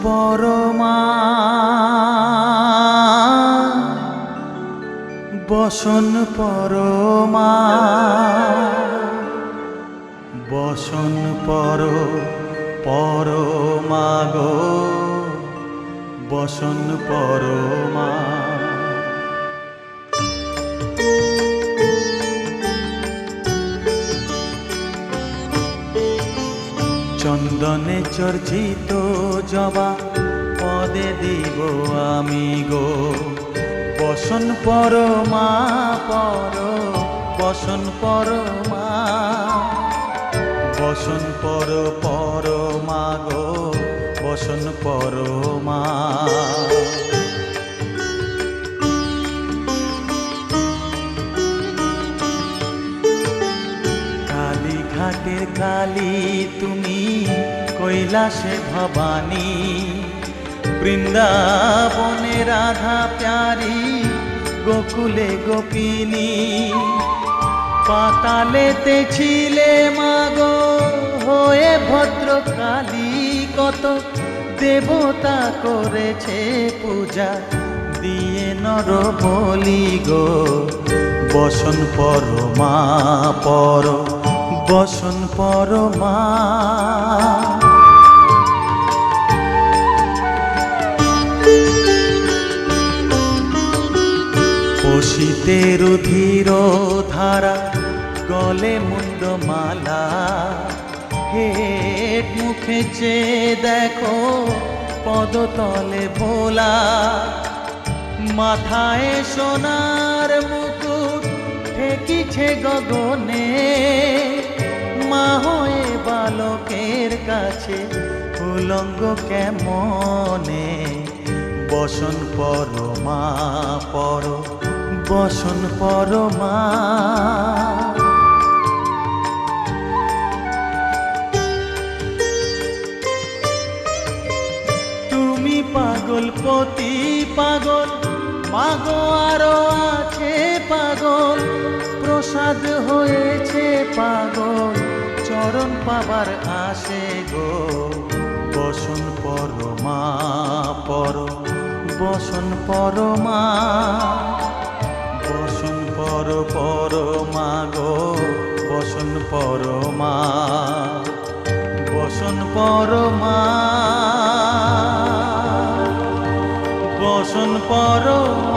পরমা বসন পরমা বসন পরমা গো বসন পরমা। চন্দনে চর্চিত জবা পদে দিব আমি গো বসন পরমা বসন পরমা বসন পরমা গো বসন পরমা। কালীঘাটের কালী তুমি কৈলাসে ভবানী বৃন্দাবনে রাধা প্যারি গোকুলে গোপিনী পাতালেতে ছিলে মাগো হয়ে ভদ্রকালী কত দেবতা করেছে পূজা দিয়ে নর বলি গো বসন পরমা বসন পরমা। পশিতে রুধির ধারা গলে মুন্ডমালা হেট মুখে চেয়ে দেখো পদতলে ভোলা মাথায় সোনার মুকুট ঠেকিছে গগনে মা হয়ে বালকের কাছে উলঙ্গ কেমনে বসন পরমা বসন পরমা। তুমি পাগল পতি পাগল মাগো আরো আছে পাগল প্রসাদ হয়েছে পাগল চরণ পাবার আসে গো বসন পরমা বসন পরমা বসন পরমা গো বসন পরমা বসন পরমা বসন পরমা।